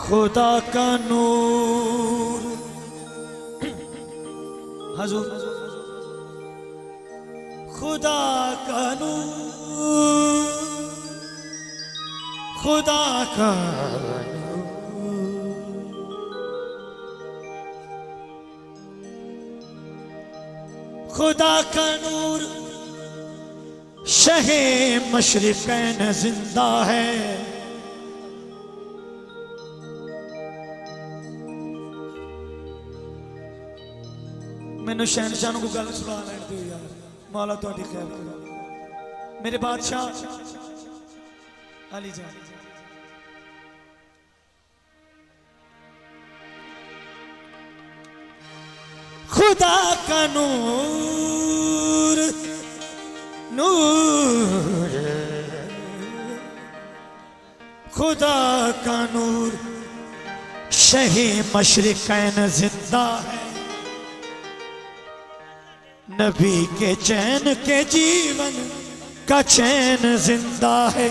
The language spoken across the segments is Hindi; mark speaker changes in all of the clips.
Speaker 1: खुदा का नूर हजूर, खुदा का नूर, खुदा का खुदा का नूर शहे मशरिकैन जिंदा है। मैनू शहनशाह को गल सुना लैन दो यार, मौला तुहाडी खैर करे। मेरे बादशाह अली जान, खुदा का नूर नूर, खुदा का नूर शहे मशरिकैन जिंदा है। नबी के चैन के जीवन का चैन जिंदा है।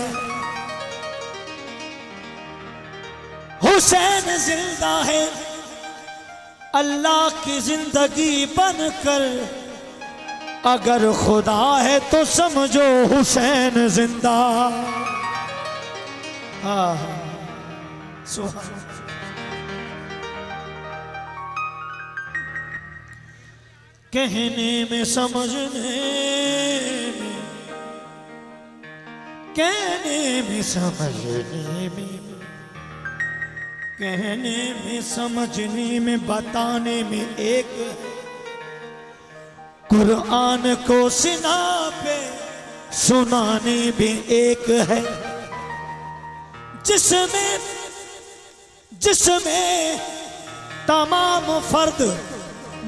Speaker 1: हुसैन जिंदा है, अल्लाह की जिंदगी बनकर। अगर खुदा है तो समझो हुसैन जिंदा। सुभान कहने में समझने में, कहने में समझने में, कहने में समझने में, बताने में एक है। कुरान को सीना पे सुनाने में एक है। जिसमें तमाम फर्द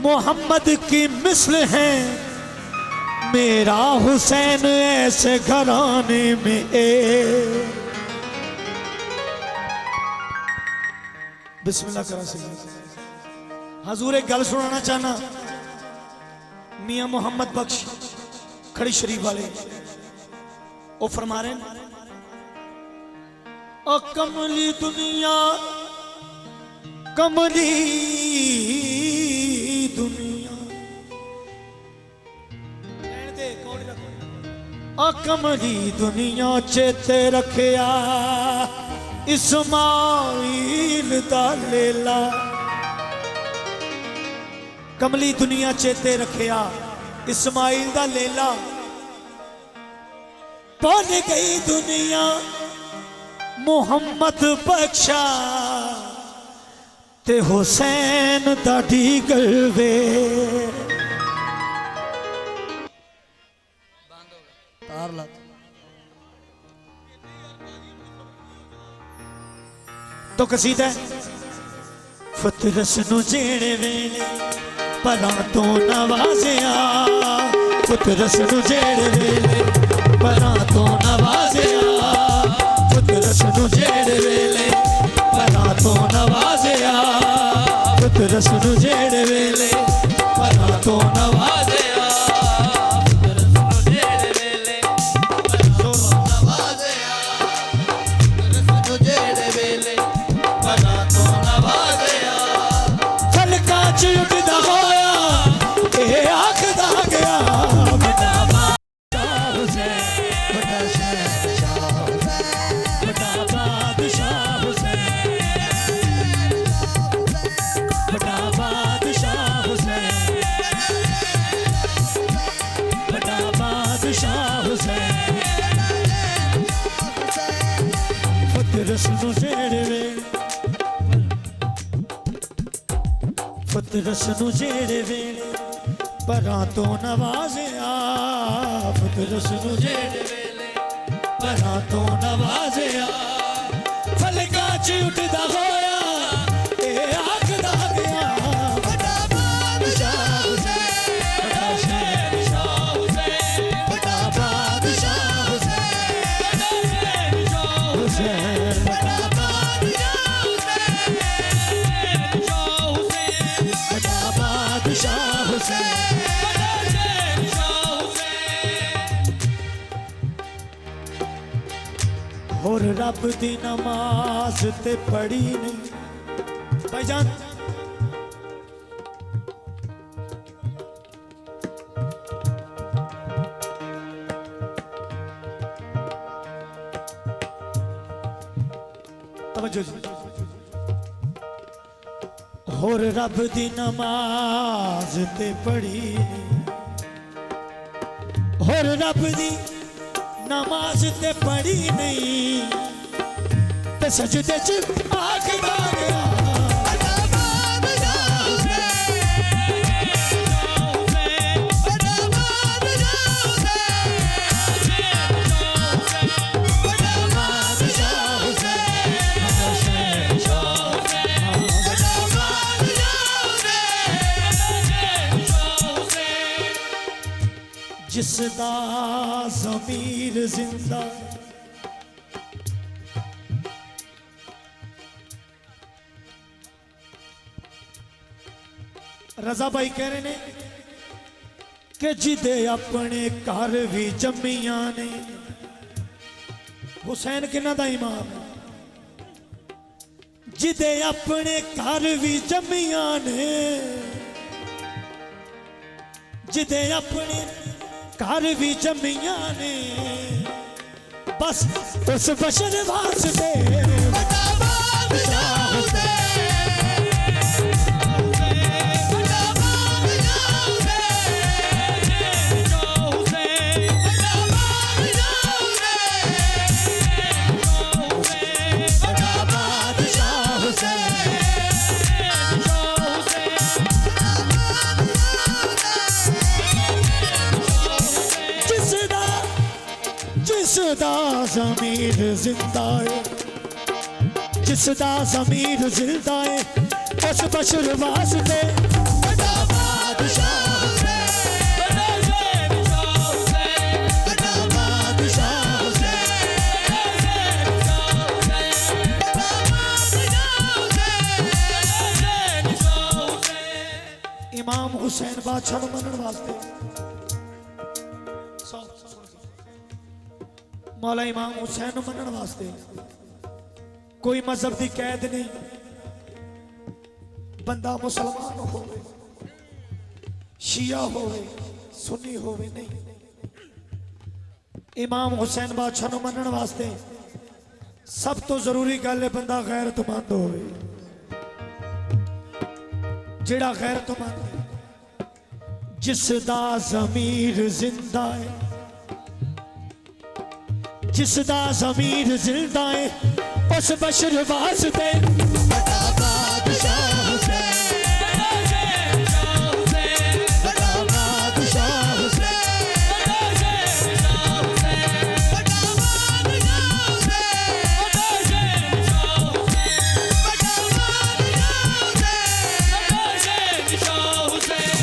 Speaker 1: मोहम्मद की मिस्ल हैं। मेरा हुसैन ऐसे घराने में बिस्मिल्लाह करा से हजूर एक गल सुनाना चाहना। मियां मोहम्मद बख्श खड़ी शरीफ वाले वो फरमा रहे हैं, ओ कमली दुनिया, कमली दुनिया, ओ कमली दुनिया चेते रखिया इस्माइल दा लेला। कमली दुनिया चेते रखिया इस्माइल दा लेला। भुल गई दुनिया मोहम्मद बख्शा ते हुसैन दा ढीगल वे। तो कसीदा फतरस नू जेड़े वेले परां तो नवाज़िया। फतरस नू जेड़े वेले परां तो नवाज़िया। फतरस नू जेड़े वेले परां तो नवाज़िया। फतरस नू जेड़े वेले परां तो नवाज़िया।
Speaker 2: बादशाह
Speaker 1: फतरस नु जेड़े वे फतरस नु जेड़े वेले परां तो नवाजे आ फतरस नु जेड़े वेले परां तो नवाजे आ फलका च उठदा होया ए आखदा गया बड़ा बादशाह हुसैन बड़ा शहंशाह हुसैन बड़ा बादशाह हुसैन बड़ा शहंशाह हुसैन बड़ा बादशाह हुसैन बड़ा बादशाह हुसैन और रब दी नमाज ते पढ़ी नहीं भाईजान तवज्जो जी और रब दी नमाज ते पढ़ी और रब दी नमाज ते पढ़ी नहीं ते सजदे च आखदा गया बड़ा बादशाह हुसैन बड़ा बादशाह हुसैन बड़ा बादशाह हुसैन बड़ा शहंशाह हुसैन बड़ा बादशाह हुसैन जिसदा ज़मीर जिंदा रजा भाई कह रहे ने कि जिदे अपने घर भी जम्मियां ने हुसैन किन्ना दा इमाम है जिदे अपने घर भी जम्मियां ने जिदे अपने घर भी जम्मियां ने बस उस बशर वास्ते बड़ा बादशाह हुसैन बड़ा बादशाह हुसैन बड़ा बादशाह हुसैन बड़ा बादशाह हुसैन जिसदा ज़मीर जिंदा है जिसदा ज़मीर जिंदा है उस बशर वास्ते बड़ा बादशाह हुसैन बड़ा शहंशाह हुसैन बड़ा बादशाह हुसैन बड़ा बादशाह हुसैन इमाम हुसैन बादशाह नूं मनण वास्ते मौला इमाम हुसैन मनण वास्ते कोई मजहब की कैद नहीं बंदा मुसलमान होवे शिया होवे सुन्नी होवे नहीं इमाम हुसैन बादशाह नूं मनण वास्ते सब तो जरूरी गल है बंदा गैरतमंद होवे जेड़ा गैरतमंद है जिसदा ज़मीर जिंदा है जिसदा ज़मीर जिंदा है उस बशर वास्ते बड़ा बादशाह हुसैन बड़ा शहंशाह हुसैन बड़ा बादशाह हुसैन बड़ा शहंशाह हुसैन बड़ा बादशाह हुसैन बड़ा शहंशाह हुसैन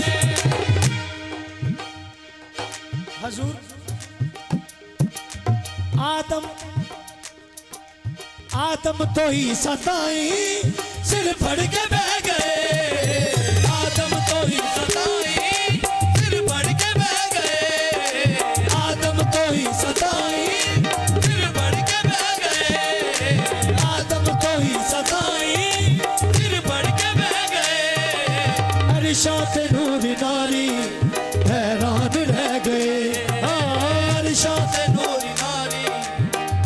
Speaker 1: हजूर आदम तो ही सताई सिर फड़ के बह गए आदम तो ही सताई सिर फड़ के बह गए आदम तो ही सताई सिर फड़ के बह गए आदम तो ही सताई सिर फड़ के बह गए अरशात नूर नारी हैरान रह गए अरशात नूर नारी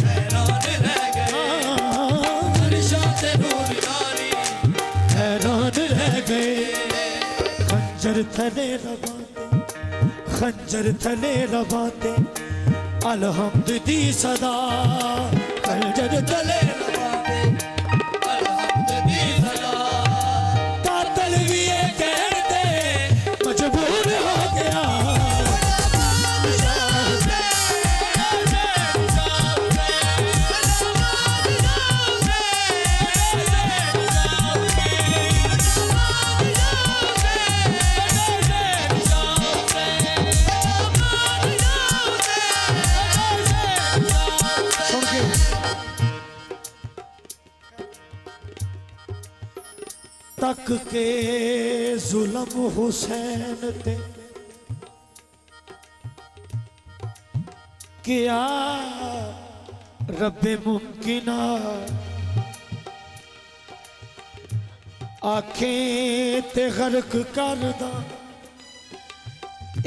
Speaker 1: हैरान रह गए अरशात नूर नारी हैरान रह गए खंजर थले रबाते अलहम्द दी सदा खंजर थले तक के जुल्म हुसैन ते क्या रब्बे मुमकिना आखें ते गर्क करदा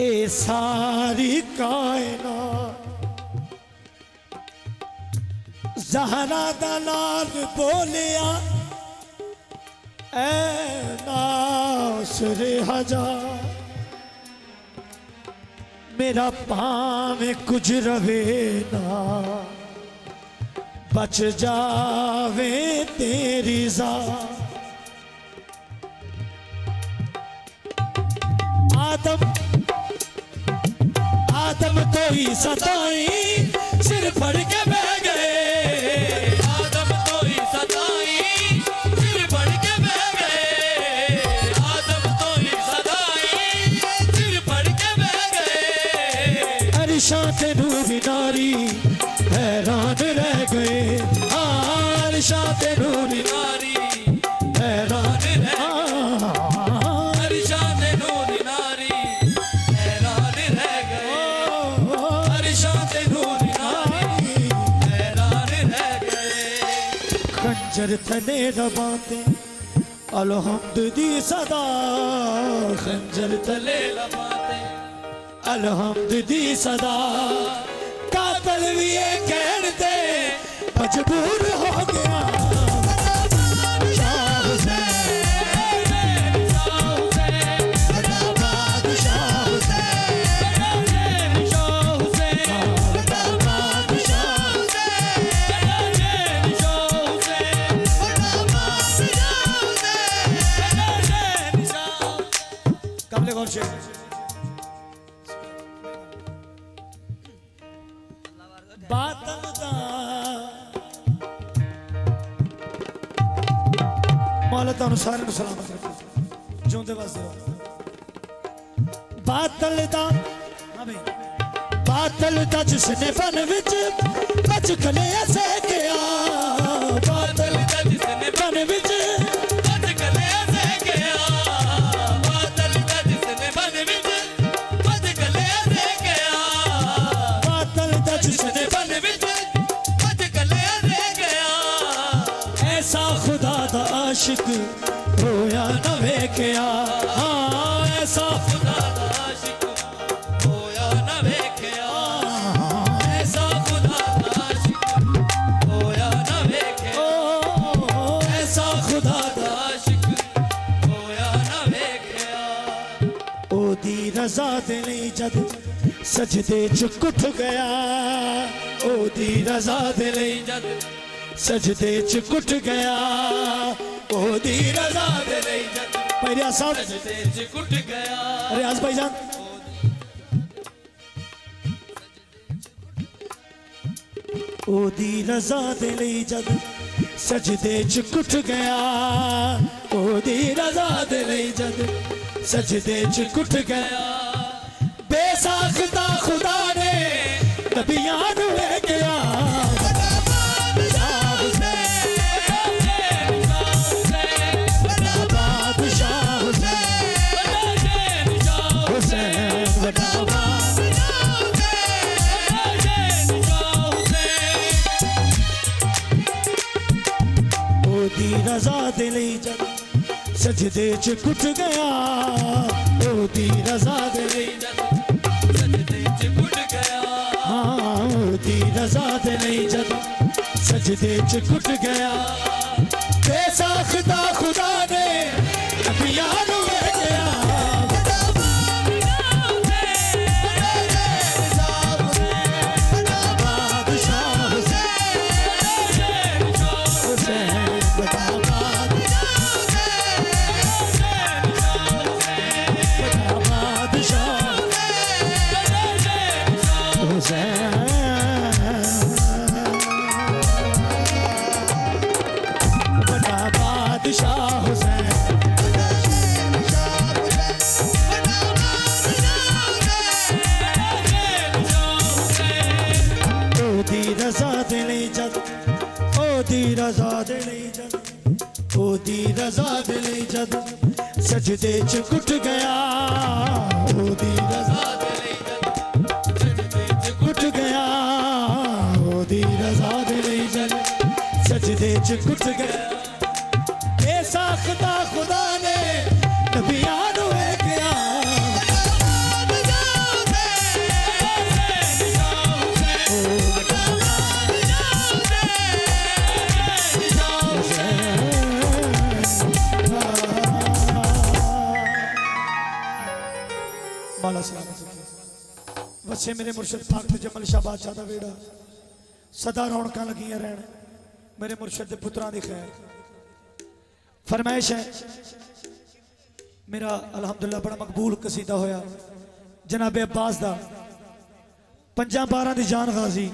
Speaker 1: ए सारी कायनात ज़हरा दा नाल बोलिया ऐ नासरे हजार मेरा पावे कुछ रवे ना बच जावे तेरी ज़ात आदम तो ही सताई सिर फड़ के बह गए
Speaker 2: आदम तो ही सताई सिर फड़ के बह गए आदम तो ही सताई सिर फड़ के बह गए
Speaker 1: अरिशा ते नूरी नारी हैरान रह गए अरिशा ते नूरी
Speaker 2: नारी
Speaker 1: हैरान खंजर थले रबाते अलहम्द दी सदा खंजर थले
Speaker 2: लबाते
Speaker 1: अलहम्द दी सदा कातल भी ये कहन दे मजबूर हो गया शाह हुसैन बातल दा मौला तुहानू सारे सलामत रखे जिउंदे वसदे रहो बातल दा बातल दा जिसने बन विच बच खले ऐसे किया बातल
Speaker 2: दा जिसने
Speaker 1: बन विच आशिक होया न वेख्या हाँ ऐसा
Speaker 2: खुदा दा आशिक होया न वेख्या ऐसा खुदा दा आशिक होया न वेख्या
Speaker 1: ऐसा खुदा दा
Speaker 2: आशिक होया न वेख्या
Speaker 1: ओदी रज़ा दे लई जद सजदे च कुठ गया ओदी रज़ा दे लई
Speaker 2: जद
Speaker 1: सजदे च कुठ गया ओदी रज़ा दे लई जद रियाज साहब
Speaker 2: सजदे च कुट गया
Speaker 1: रियाज भाईजान ओदी रज़ा दे लई जद सजदे च कुठ गया ओदी रज़ा दे लई जद सजदे च कुठ गया बेसाख्ता खुदा ने नबियां नू वेख्या रज़ा दे लई जद सजदे च कुठ गया ओदी रज़ा दे लई जद
Speaker 2: सजदे च कुट गया
Speaker 1: हाँ ओदी रज़ा दे लई जद सजदे च कुठ गया बेसाख्ता खुदा ने नबियां नू वेख्या रज़ा दे लई जद ओदी रजा दे लई जद सजदे च कुट गया ओदी रजा दे लई जद सजदे च कुट गया ओदी रजा दे लई जद सजदे च कुट गया ऐसा खुदा ने नबियां नूं वेख्या माला सलामत रखे वसे मेरे मुर्शद पाक ते जमल शाह बादशाह दा वेड़ा सदा रौनकां लगियां रहन मेरे मुर्शद दे पुत्रां दी खैर फरमाइश है मेरा अल्हम्दुलिल्लाह बड़ा मकबूल कसीदा होया जनाब अब्बास दा 5-12 दी जान गाजी